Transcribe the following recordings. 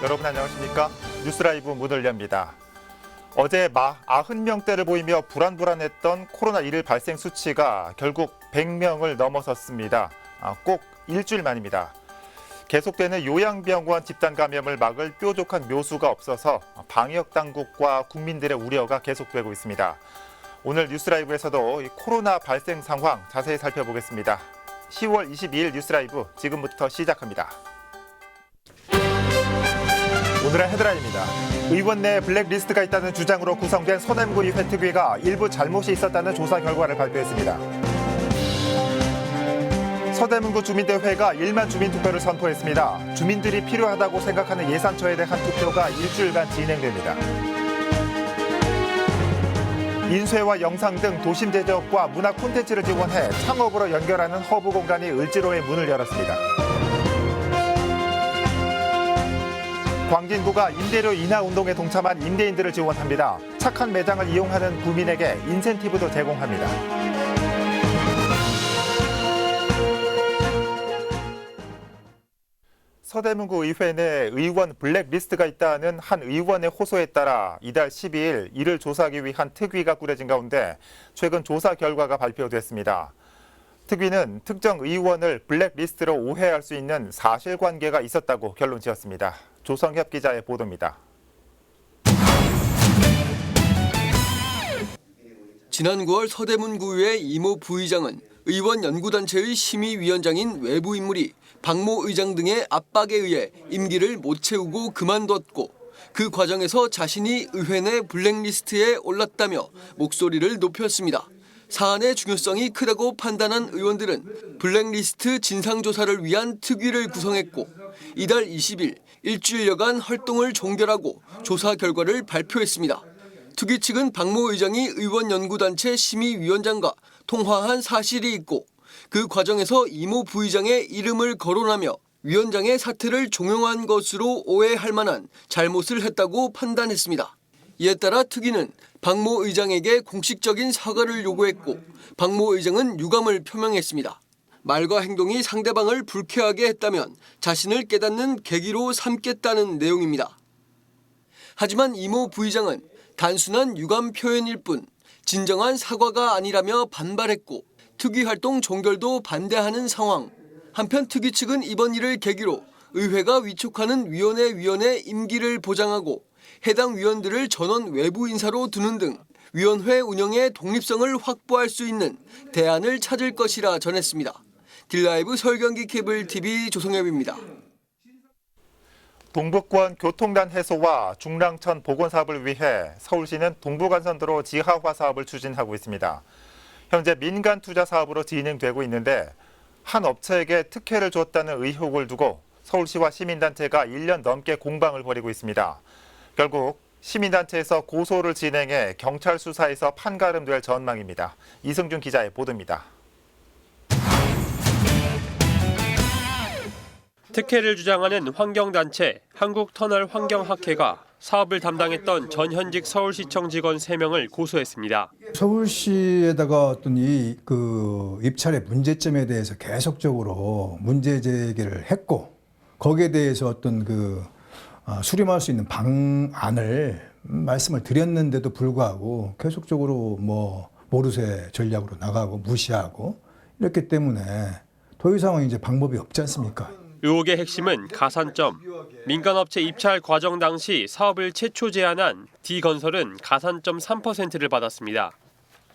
여러분 안녕하십니까? 뉴스라이브 문을 엽니다. 어제 90명대를 보이며 불안했던 코로나19 발생 수치가 결국 100명을 넘어섰습니다. 꼭 일주일 만입니다. 계속되는 요양병원 집단 감염을 막을 뾰족한 묘수가 없어서 방역 당국과 국민들의 우려가 계속되고 있습니다. 오늘 뉴스라이브에서도 코로나 발생 상황 자세히 살펴보겠습니다. 10월 22일 뉴스라이브 지금부터 시작합니다. 오늘의 헤드라인입니다. 의원 내 블랙리스트가 있다는 주장으로 구성된 서대문구 의회 특위가 일부 잘못이 있었다는 조사 결과를 발표했습니다. 서대문구 주민대회가 1만 주민투표를 선포했습니다. 주민들이 필요하다고 생각하는 예산처에 대한 투표가 일주일간 진행됩니다. 인쇄와 영상 등 도심 제작과 문화 콘텐츠를 지원해 창업으로 연결하는 허브 공간이 을지로에 문을 열었습니다. 광진구가 임대료 인하 운동에 동참한 임대인들을 지원합니다. 착한 매장을 이용하는 구민에게 인센티브도 제공합니다. 서대문구 의회 내 의원 블랙리스트가 있다는 한 의원의 호소에 따라 이달 12일 이를 조사하기 위한 특위가 꾸려진 가운데 최근 조사 결과가 발표됐습니다. 특위는 특정 의원을 블랙리스트로 오해할 수 있는 사실관계가 있었다고 결론 지었습니다. 조성협 기자의 보도입니다. 지난 9월 서대문구의회 이모 부의장은 의원 연구단체의 심의위원장인 외부 인물이 박모 의장 등의 압박에 의해 임기를 못 채우고 그만뒀고 그 과정에서 자신이 의회 내 블랙리스트에 올랐다며 목소리를 높였습니다. 사안의 중요성이 크다고 판단한 의원들은 블랙리스트 진상조사를 위한 특위를 구성했고 이달 20일 일주일여간 활동을 종결하고 조사 결과를 발표했습니다. 특위 측은 박모 의장이 의원 연구단체 심의위원장과 통화한 사실이 있고 그 과정에서 이모 부의장의 이름을 거론하며 위원장의 사퇴를 종용한 것으로 오해할 만한 잘못을 했다고 판단했습니다. 이에 따라 특위는 박모 의장에게 공식적인 사과를 요구했고 박모 의장은 유감을 표명했습니다. 말과 행동이 상대방을 불쾌하게 했다면 자신을 깨닫는 계기로 삼겠다는 내용입니다. 하지만 이모 부의장은 단순한 유감 표현일 뿐 진정한 사과가 아니라며 반발했고 특위 활동 종결도 반대하는 상황. 한편 특위 측은 이번 일을 계기로 의회가 위촉하는 위원회 임기를 보장하고 해당 위원들을 전원 외부 인사로 두는 등 위원회 운영의 독립성을 확보할 수 있는 대안을 찾을 것이라 전했습니다. 딜라이브 서울경기 케이블 TV 조성엽입니다. 동북권 교통난 해소와 중랑천 복원 사업을 위해 서울시는 동부간선도로 지하화 사업을 추진하고 있습니다. 현재 민간 투자 사업으로 진행되고 있는데 한 업체에게 특혜를 줬다는 의혹을 두고 서울시와 시민단체가 1년 넘게 공방을 벌이고 있습니다. 결국 시민단체에서 고소를 진행해 경찰 수사에서 판가름될 전망입니다. 이승준 기자의 보도입니다. 특혜를 주장하는 환경단체 한국터널환경학회가 사업을 담당했던 전현직 서울시청 직원 3명을 고소했습니다. 서울시에다가 어떤 입찰의 문제점에 대해서 계속적으로 문제 제기를 했고 거기에 대해서 어떤 수렴할 수 있는 방안을 말씀을 드렸는데도 불구하고 계속적으로 모르쇠 전략으로 나가고 무시하고 이렇기 때문에 더 이상은 이제 방법이 없지 않습니까? 의혹의 핵심은 가산점. 민간업체 입찰 과정 당시 사업을 최초 제안한 D건설은 가산점 3%를 받았습니다.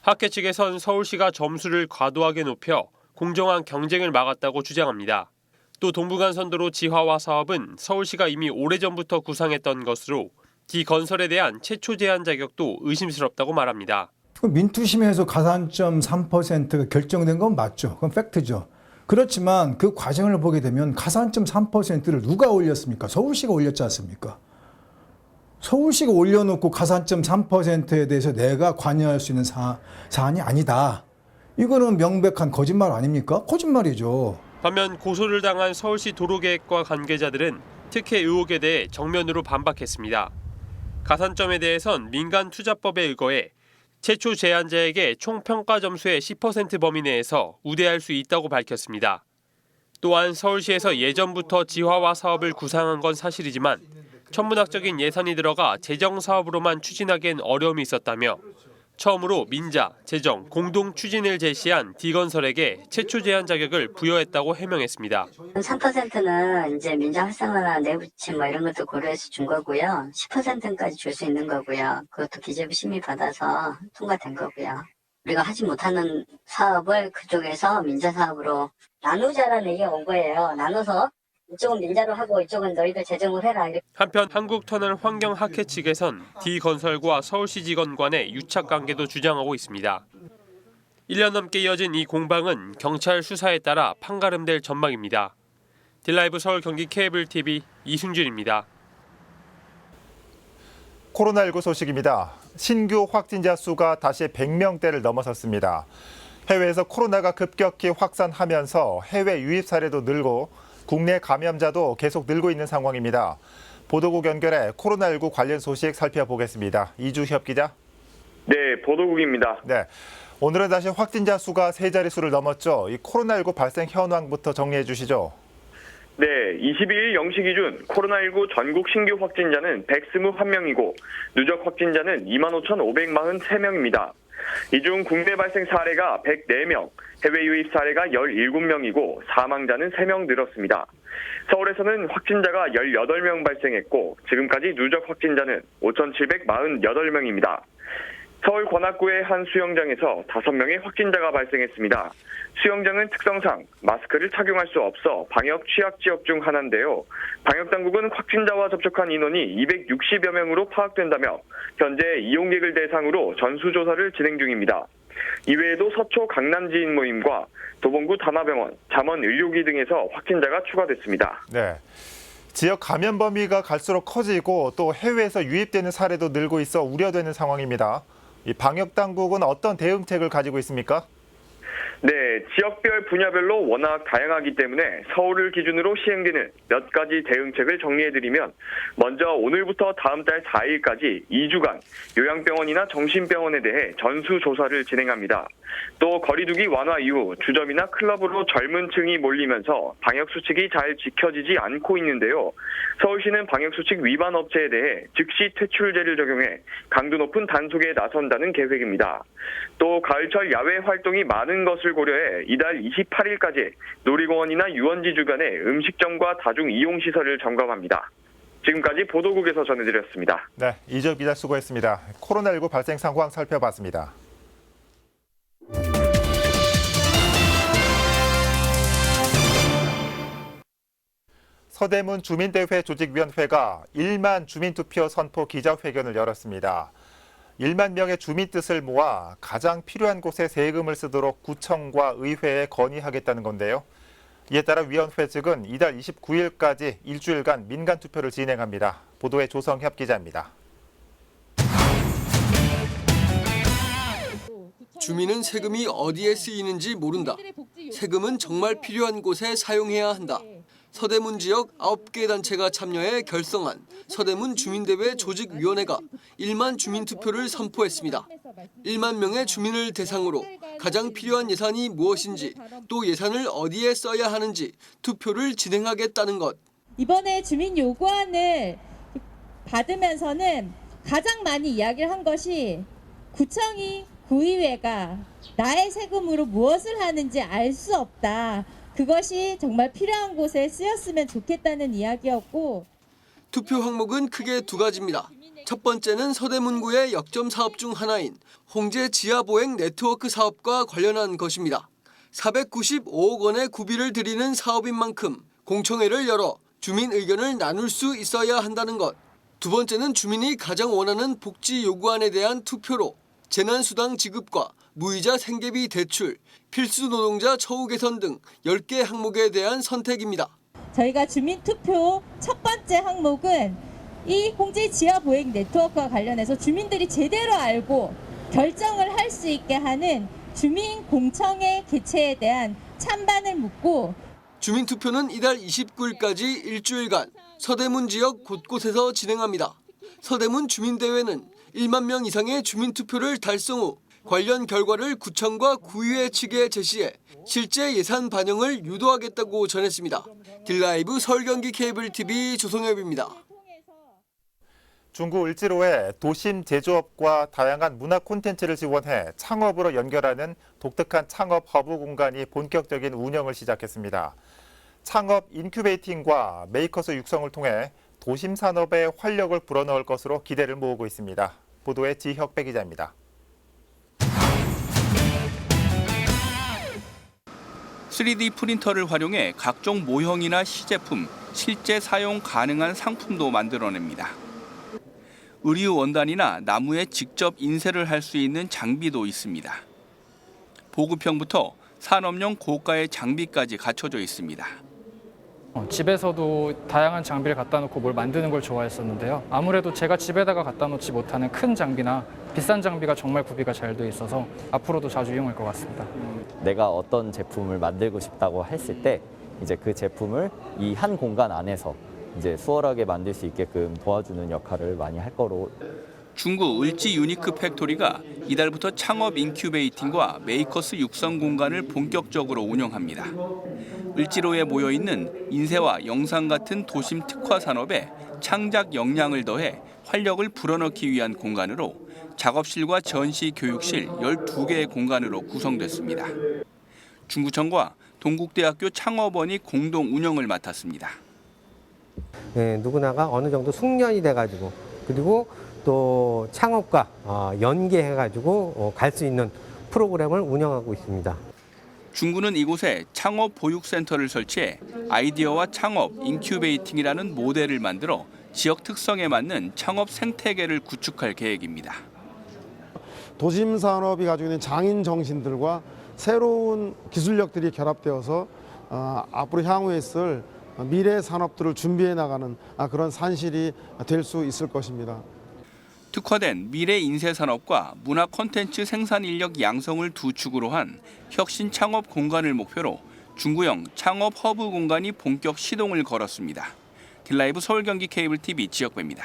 학회 측에선 서울시가 점수를 과도하게 높여 공정한 경쟁을 막았다고 주장합니다. 또 동부간선도로 지하화 사업은 서울시가 이미 오래전부터 구상했던 것으로 D건설에 대한 최초 제안 자격도 의심스럽다고 말합니다. 민투심에서 가산점 3%가 결정된 건 맞죠. 그건 팩트죠. 그렇지만 그 과정을 보게 되면 가산점 3%를 누가 올렸습니까? 서울시가 올렸지 않습니까? 서울시가 올려놓고 가산점 3%에 대해서 내가 관여할 수 있는 사안이 아니다. 이거는 명백한 거짓말 아닙니까? 거짓말이죠. 반면 고소를 당한 서울시 도로계획과 관계자들은 특혜 의혹에 대해 정면으로 반박했습니다. 가산점에 대해선 민간투자법에 의거해 최초 제안자에게 총 평가 점수의 10% 범위 내에서 우대할 수 있다고 밝혔습니다. 또한 서울시에서 예전부터 지하화 사업을 구상한 건 사실이지만 천문학적인 예산이 들어가 재정 사업으로만 추진하기엔 어려움이 있었다며 처음으로 민자, 재정, 공동 추진을 제시한 D건설에게 최초 제한 자격을 부여했다고 해명했습니다. 3%는 이제 민자 활성화나 내부 지침 뭐 이런 것도 고려해서 준 거고요. 10%까지 줄 수 있는 거고요. 그것도 기재부 심의 받아서 통과된 거고요. 우리가 하지 못하는 사업을 그쪽에서 민자 사업으로 나누자라는 얘기가 온 거예요. 나눠서 이쪽은 민자로 하고 이쪽은 너희들 재정을 해라. 한편 한국터널환경학회 측에선 D건설과 서울시 직원 간의 유착 관계도 주장하고 있습니다. 1년 넘게 이어진 이 공방은 경찰 수사에 따라 판가름될 전망입니다. 딜라이브 서울 경기 케이블 TV 이승준입니다. 코로나19 소식입니다. 신규 확진자 수가 다시 100명대를 넘어섰습니다. 해외에서 코로나가 급격히 확산하면서 해외 유입 사례도 늘고 국내 감염자도 계속 늘고 있는 상황입니다. 보도국 연결해 코로나19 관련 소식 살펴보겠습니다. 이주협 기자. 네, 보도국입니다. 네, 오늘은 다시 확진자 수가 세 자릿수를 넘었죠. 이 코로나19 발생 현황부터 정리해 주시죠. 네, 22일 0시 기준 코로나19 전국 신규 확진자는 121명이고 누적 확진자는 25,543명입니다. 이 중 국내 발생 사례가 104명, 해외 유입 사례가 17명이고 사망자는 3명 늘었습니다. 서울에서는 확진자가 18명 발생했고 지금까지 누적 확진자는 5,748명입니다. 서울 관악구의 한 수영장에서 5명의 확진자가 발생했습니다. 수영장은 특성상 마스크를 착용할 수 없어 방역 취약 지역 중 하나인데요. 방역당국은 확진자와 접촉한 인원이 260여 명으로 파악된다며 현재 이용객을 대상으로 전수조사를 진행 중입니다. 이외에도 서초 강남지인 모임과 도봉구 다마병원, 잠원 의료기 등에서 확진자가 추가됐습니다. 네, 지역 감염 범위가 갈수록 커지고 또 해외에서 유입되는 사례도 늘고 있어 우려되는 상황입니다. 이 방역 당국은 어떤 대응책을 가지고 있습니까? 네, 지역별 분야별로 워낙 다양하기 때문에 서울을 기준으로 시행되는 몇 가지 대응책을 정리해드리면 먼저 오늘부터 다음 달 4일까지 2주간 요양병원이나 정신병원에 대해 전수조사를 진행합니다. 또 거리두기 완화 이후 주점이나 클럽으로 젊은 층이 몰리면서 방역수칙이 잘 지켜지지 않고 있는데요. 서울시는 방역수칙 위반 업체에 대해 즉시 퇴출제를 적용해 강도 높은 단속에 나선다는 계획입니다. 또 가을철 야외 활동이 많은 것을 고려해 이달 28일까지 놀이공원이나 유원지 주변의 음식점과 다중 이용시설을 점검합니다. 지금까지 보도국에서 전해드렸습니다. 네, 이주협 기자 수고했습니다. 코로나19 발생 상황 살펴봤습니다. 서대문 주민대회 조직위원회가 1만 주민투표 선포 기자회견을 열었습니다. 1만 명의 주민 뜻을 모아 가장 필요한 곳에 세금을 쓰도록 구청과 의회에 건의하겠다는 건데요. 이에 따라 위원회 측은 이달 29일까지 일주일간 민간투표를 진행합니다. 보도에 조성협 기자입니다. 주민은 세금이 어디에 쓰이는지 모른다. 세금은 정말 필요한 곳에 사용해야 한다. 서대문 지역 9개 단체가 참여해 결성한 서대문 주민대회 조직위원회가 1만 주민투표를 선포했습니다. 1만 명의 주민을 대상으로 가장 필요한 예산이 무엇인지 또 예산을 어디에 써야 하는지 투표를 진행하겠다는 것. 이번에 주민 요구안을 받으면서는 가장 많이 이야기를 한 것이 구청이 구의회가 나의 세금으로 무엇을 하는지 알 수 없다. 그것이 정말 필요한 곳에 쓰였으면 좋겠다는 이야기였고 투표 항목은 크게 두 가지입니다. 첫 번째는 서대문구의 역점 사업 중 하나인 홍제 지하보행 네트워크 사업과 관련한 것입니다. 495억 원의 구비를 들이는 사업인 만큼 공청회를 열어 주민 의견을 나눌 수 있어야 한다는 것. 두 번째는 주민이 가장 원하는 복지 요구안에 대한 투표로 재난수당 지급과 무이자 생계비 대출, 필수 노동자 처우 개선 등 10개 항목에 대한 선택입니다. 저희가 주민투표 첫 번째 항목은 이 홍제 지하보행 네트워크와 관련해서 주민들이 제대로 알고 결정을 할 수 있게 하는 주민공청회 개최에 대한 찬반을 묻고 주민투표는 이달 29일까지 일주일간 서대문 지역 곳곳에서 진행합니다. 서대문 주민대회는 1만 명 이상의 주민투표를 달성 후 관련 결과를 구청과 구의회 측에 제시해 실제 예산 반영을 유도하겠다고 전했습니다. 딜라이브 서울 경기 케이블 TV 조성엽입니다. 중구 을지로에 도심 제조업과 다양한 문화 콘텐츠를 지원해 창업으로 연결하는 독특한 창업 허브 공간이 본격적인 운영을 시작했습니다. 창업 인큐베이팅과 메이커스 육성을 통해 도심 산업에 활력을 불어넣을 것으로 기대를 모으고 있습니다. 보도에 지혁배 기자입니다. (3D) 프린터를 활용해 각종 모형이나 시제품, 실제 사용 가능한 상품도 만들어냅니다. 의류 원단이나 나무에 직접 인쇄를 할 수 있는 장비도 있습니다. 보급형부터 산업용 고가의 장비까지 갖춰져 있습니다. 집에서도 다양한 장비를 갖다 놓고 뭘 만드는 걸 좋아했었는데요. 아무래도 제가 집에다가 갖다 놓지 못하는 큰 장비나 비싼 장비가 정말 구비가 잘 돼 있어서 앞으로도 자주 이용할 것 같습니다. 내가 어떤 제품을 만들고 싶다고 했을 때 이제 그 제품을 이 한 공간 안에서 이제 수월하게 만들 수 있게끔 도와주는 역할을 많이 할 거로. 중구 을지 유니크 팩토리가 이달부터 창업 인큐베이팅과 메이커스 육성 공간을 본격적으로 운영합니다. 을지로에 모여 있는 인쇄와 영상 같은 도심 특화 산업에 창작 역량을 더해 활력을 불어넣기 위한 공간으로 작업실과 전시 교육실 12개의 공간으로 구성됐습니다. 중구청과 동국대학교 창업원이 공동 운영을 맡았습니다. 네, 누구나가 어느 정도 숙련이 돼가지고 그리고 또 창업과 연계해가지고 갈 수 있는 프로그램을 운영하고 있습니다. 중구는 이곳에 창업 보육센터를 설치해 아이디어와 창업 인큐베이팅이라는 모델을 만들어 지역 특성에 맞는 창업 생태계를 구축할 계획입니다. 도심 산업이 가지고 있는 장인 정신들과 새로운 기술력들이 결합되어서 앞으로 향후에 있을 미래 산업들을 준비해 나가는 그런 산실이 될 수 있을 것입니다. 특화된 미래 인쇄 산업과 문화 콘텐츠 생산 인력 양성을 두 축으로 한 혁신 창업 공간을 목표로 중구형 창업 허브 공간이 본격 시동을 걸었습니다. 딜라이브 서울 경기 케이블 TV 지역배입니다.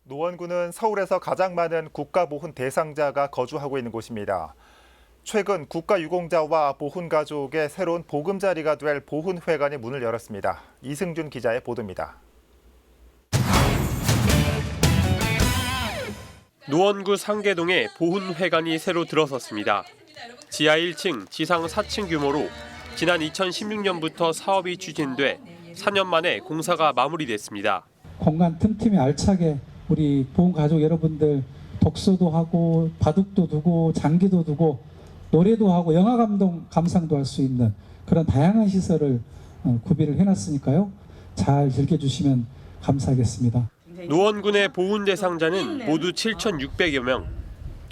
노원구는 서울에서 가장 많은 국가보훈 대상자가 거주하고 있는 곳입니다. 최근 국가유공자와 보훈가족의 새로운 보금자리가 될 보훈회관이 문을 열었습니다. 이승준 기자의 보도입니다. 노원구 상계동에 보훈회관이 새로 들어섰습니다. 지하 1층, 지상 4층 규모로 지난 2016년부터 사업이 추진돼 4년 만에 공사가 마무리됐습니다. 공간 틈틈이 알차게 우리 보훈가족 여러분들 독서도 하고 바둑도 두고 장기도 두고 노래도 하고 영화 감상도 할 수 있는 그런 다양한 시설을 구비를 해놨으니까요. 잘 즐겨주시면 감사하겠습니다. 노원군의 보훈 대상자는 모두 7,600여 명.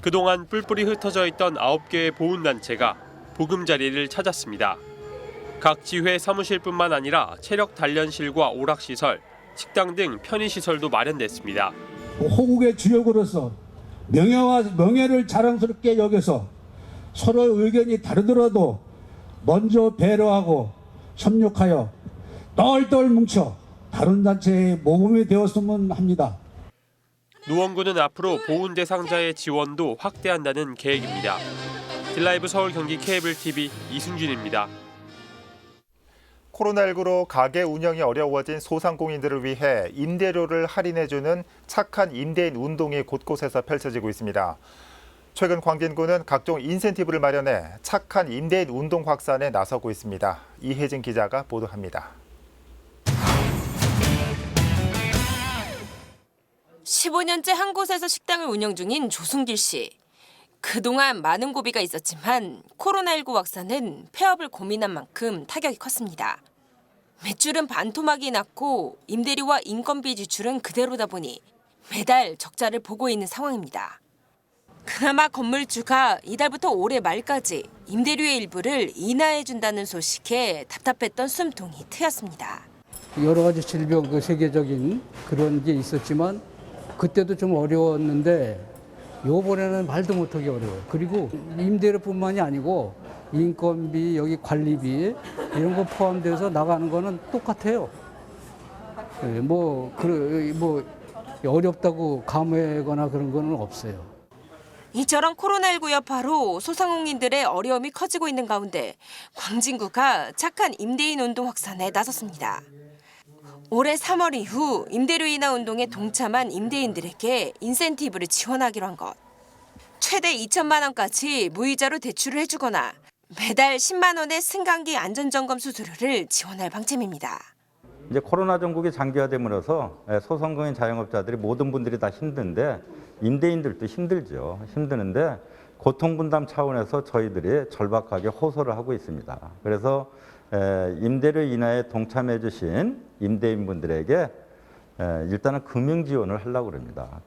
그동안 뿔뿔이 흩어져 있던 9개의 보훈단체가 보금자리를 찾았습니다. 각 지회 사무실뿐만 아니라 체력 단련실과 오락시설, 식당 등 편의시설도 마련됐습니다. 호국의 주역으로서 명예를 자랑스럽게 여겨서 서로 의견이 다르더라도 먼저 배려하고 협력하여 똘똘 뭉쳐 다른 단체의 모범이 되었으면 합니다. 노원구는 앞으로 보훈 대상자의 지원도 확대한다는 계획입니다. 딜라이브 서울 경기 케이블 TV 이승준입니다. 코로나19로 가게 운영이 어려워진 소상공인들을 위해 임대료를 할인해주는 착한 임대인 운동이 곳곳에서 펼쳐지고 있습니다. 최근 광진구는 각종 인센티브를 마련해 착한 임대인 운동 확산에 나서고 있습니다. 이혜진 기자가 보도합니다. 15년째 한 곳에서 식당을 운영 중인 조승길 씨. 그동안 많은 고비가 있었지만 코로나19 확산은 폐업을 고민한 만큼 타격이 컸습니다. 매출은 반토막이 났고 임대료와 인건비 지출은 그대로다 보니 매달 적자를 보고 있는 상황입니다. 그나마 건물주가 이달부터 올해 말까지 임대료의 일부를 인하해준다는 소식에 답답했던 숨통이 트였습니다. 여러 가지 질병, 세계적인 그런 게 있었지만 그때도 좀 어려웠는데 이번에는 말도 못하게 어려워요. 그리고 임대료뿐만이 아니고 인건비, 여기 관리비 이런 거 포함돼서 나가는 거는 똑같아요. 어렵다고 감회하거나 그런 거는 없어요. 이처럼 코로나19 여파로 소상공인들의 어려움이 커지고 있는 가운데 광진구가 착한 임대인 운동 확산에 나섰습니다. 올해 3월 이후 임대료 인하 운동에 동참한 임대인들에게 인센티브를 지원하기로 한 것. 최대 2천만 원까지 무이자로 대출을 해주거나 매달 10만 원의 승강기 안전점검 수수료를 지원할 방침입니다. 이제 코로나 전국이 장기화됨으로써 소상공인 자영업자들이 모든 분들이 다 힘든데 임대인들도 힘들죠. 힘드는데 고통분담 차원에서 저희들이 절박하게 호소를 하고 있습니다. 그래서 임대료 인하에 동참해 주신 임대인분들에게 일단은 금융 지원을 하려고 합니다.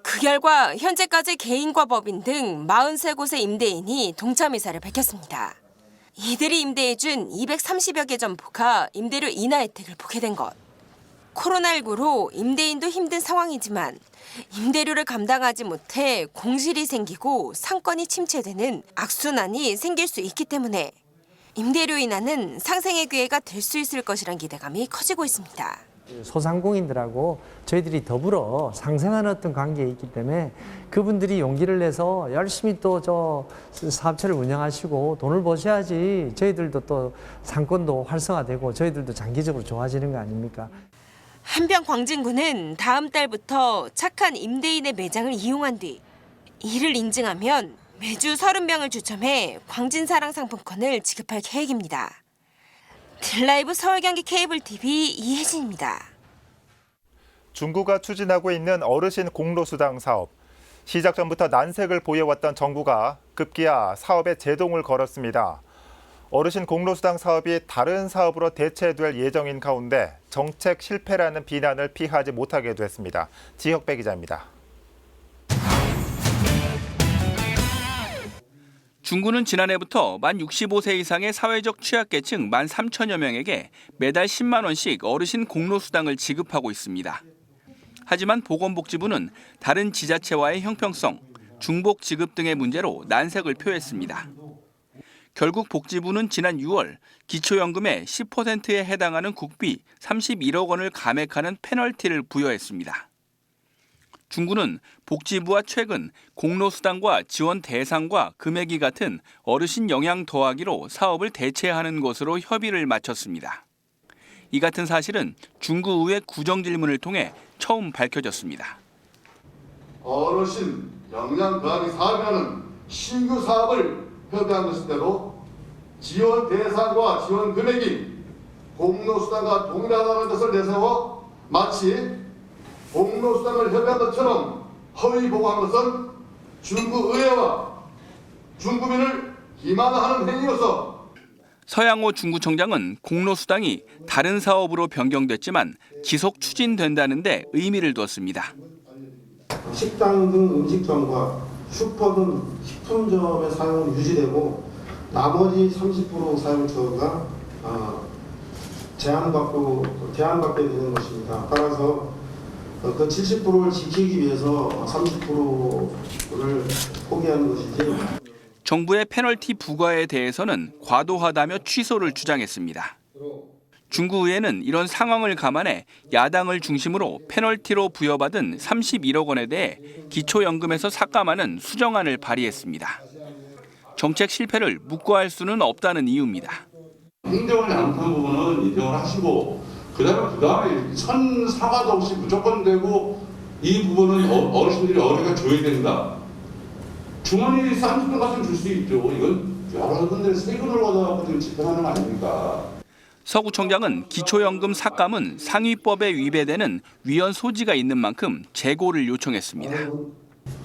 그 결과 현재까지 개인과 법인 등 43곳의 임대인이 동참 의사를 밝혔습니다. 이들이 임대해준 230여 개 점포가 임대료 인하 혜택을 보게 된 것. 코로나19로 임대인도 힘든 상황이지만 임대료를 감당하지 못해 공실이 생기고 상권이 침체되는 악순환이 생길 수 있기 때문에 임대료 인하는 상생의 기회가 될 수 있을 것이란 기대감이 커지고 있습니다. 소상공인들하고 저희들이 더불어 상생하는 어떤 관계에 있기 때문에 그분들이 용기를 내서 열심히 또 저 사업체를 운영하시고 돈을 버셔야지 저희들도 또 상권도 활성화되고 저희들도 장기적으로 좋아지는 거 아닙니까? 한편 광진구는 다음 달부터 착한 임대인의 매장을 이용한 뒤 이를 인증하면 매주 30명을 추첨해 광진사랑 상품권을 지급할 계획입니다. 딜라이브 서울 경기 케이블 TV 이혜진입니다. 중구가 추진하고 있는 어르신 공로수당 사업. 시작 전부터 난색을 보여왔던 정부가 급기야 사업에 제동을 걸었습니다. 어르신 공로수당 사업이 다른 사업으로 대체될 예정인 가운데 정책 실패라는 비난을 피하지 못하게 됐습니다. 지혁배 기자입니다. 중구는 지난해부터 만 65세 이상의 사회적 취약계층 13,000여 명에게 매달 10만 원씩 어르신 공로수당을 지급하고 있습니다. 하지만 보건복지부는 다른 지자체와의 형평성, 중복 지급 등의 문제로 난색을 표했습니다. 결국 복지부는 지난 6월 기초연금의 10%에 해당하는 국비 31억 원을 감액하는 페널티를 부여했습니다. 중구는 복지부와 최근 공로수당과 지원 대상과 금액이 같은 어르신 영양 더하기로 사업을 대체하는 것으로 협의를 마쳤습니다. 이 같은 사실은 중구의회 구정질문을 통해 처음 밝혀졌습니다. 어르신 영양 더하기 사업이라는 신규 사업을 협의한 것인데도 지원 대상과 지원 금액이 공로수당과 동일하다는 것을 내세워 마치 공로수당을 협의한 것처럼 허위 보고한 것은 중구의회와 중구민을 기만하는 행위여서 서양호 중구청장은 공로수당이 다른 사업으로 변경됐지만 지속 추진된다는 데 의미를 두었습니다. 식당 등 음식점과 슈퍼 등 식품점의 사용은 유지되고 나머지 30% 사용처가 제한받게 되는 것입니다. 따라서 그 70%를 지키기 위해서 30%를 포기하는 것이지. 정부의 페널티 부과에 대해서는 과도하다며 취소를 주장했습니다. 중구의회는 이런 상황을 감안해 야당을 중심으로 페널티로 부여받은 31억 원에 대해 기초연금에서 삭감하는 수정안을 발의했습니다. 정책 실패를 묵과할 수는 없다는 이유입니다. 행정을 잘못한 부분은 인정을 하시고 그다음에 선 사과도 없이 무조건 되고 이 부분은 어르신들이 어디가 줘야 된다. 주머니 싼 돈 같은 줄 수 있죠. 이건 여러 군데 세금을 걷어갖고 집행하는 거 아닙니까? 서 구청장은 기초연금 삭감은 상위법에 위배되는 위헌 소지가 있는 만큼 재고를 요청했습니다.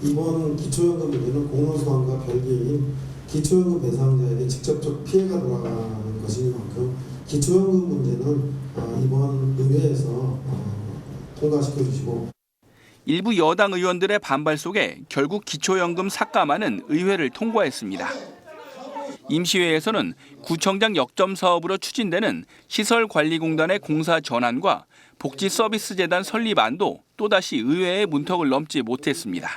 이번 기초연금 문제는 공로수당과 별개인 기초연금 대상자에게 직접적 피해가 돌아가는 것인 만큼 기초연금 문제는 이번 의회에서 통과시켜 주시고. 일부 여당 의원들의 반발 속에 결국 기초연금 삭감안은 의회를 통과했습니다. 임시회에서는 구청장 역점 사업으로 추진되는 시설관리공단의 공사 전환과 복지서비스재단 설립안도 또다시 의회의 문턱을 넘지 못했습니다.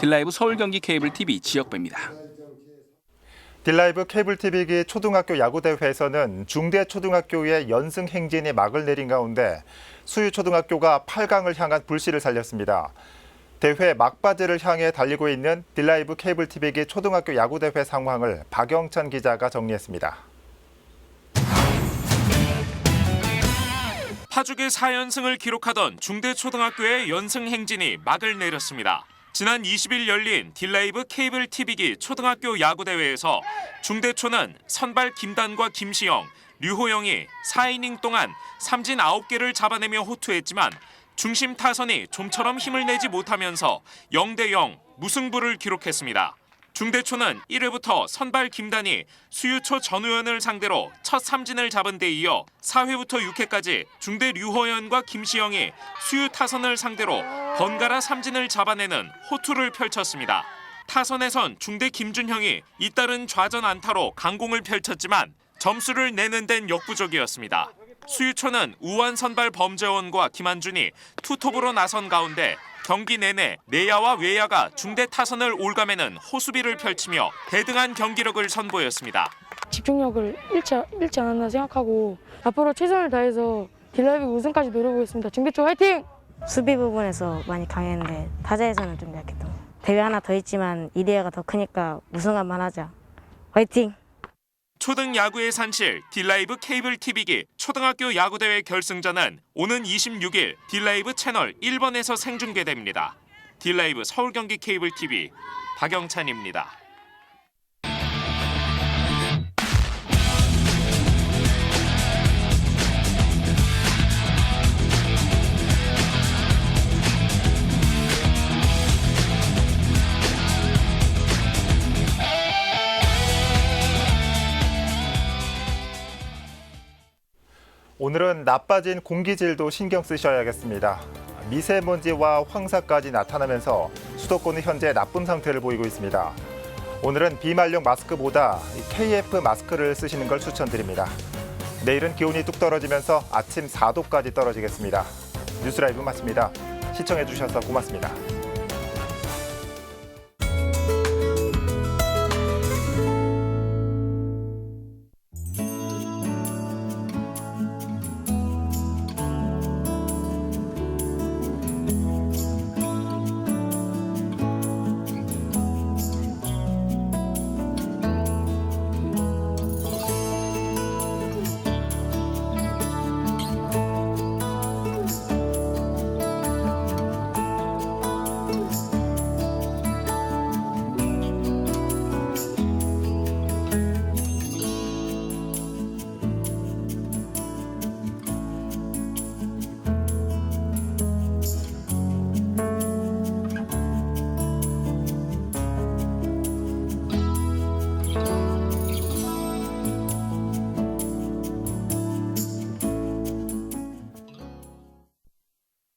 딜라이브 서울경기 케이블TV 지역배입니다. 딜라이브 케이블TV기 초등학교 야구대회에서는 중대초등학교의 연승 행진이 막을 내린 가운데 수유초등학교가 8강을 향한 불씨를 살렸습니다. 대회 막바지를 향해 달리고 있는 딜라이브 케이블TV기 초등학교 야구대회 상황을 박영찬 기자가 정리했습니다. 파죽의 4연승을 기록하던 중대초등학교의 연승 행진이 막을 내렸습니다. 지난 20일 열린 딜라이브 케이블 TV기 초등학교 야구대회에서 중대초는 선발 김단과 김시영, 류호영이 4이닝 동안 삼진 9개를 잡아내며 호투했지만 중심 타선이 좀처럼 힘을 내지 못하면서 0대0 무승부를 기록했습니다. 중대초는 1회부터 선발 김단이 수유초 전우현을 상대로 첫 삼진을 잡은 데 이어 4회부터 6회까지 중대 류호연과 김시영이 수유 타선을 상대로 번갈아 삼진을 잡아내는 호투를 펼쳤습니다. 타선에선 중대 김준형이 잇따른 좌전 안타로 강공을 펼쳤지만 점수를 내는 데는 역부족이었습니다. 수유초는 우완 선발 범재원과 김한준이 투톱으로 나선 가운데 경기 내내 내야와 외야가 중대 타선을 올가매는 호수비를 펼치며 대등한 경기력을 선보였습니다. 집중력을 잃지 않았나 생각하고 앞으로 최선을 다해서 딜라이브 우승까지 노려보겠습니다. 중대초 화이팅! 수비 부분에서 많이 강했는데 타자에서는 좀 약했던 것 같아요. 대회 하나 더 있지만 이대회가 더 크니까 우승한만 하자. 화이팅! 초등 야구의 산실 딜라이브 케이블 TV기 초등학교 야구대회 결승전은 오는 26일 딜라이브 채널 1번에서 생중계됩니다. 딜라이브 서울경기 케이블 TV 박영찬입니다. 오늘은 나빠진 공기질도 신경 쓰셔야겠습니다. 미세먼지와 황사까지 나타나면서 수도권은 현재 나쁜 상태를 보이고 있습니다. 오늘은 비말용 마스크보다 KF 마스크를 쓰시는 걸 추천드립니다. 내일은 기온이 뚝 떨어지면서 아침 4도까지 떨어지겠습니다. 뉴스라이브 마칩니다. 시청해주셔서 고맙습니다.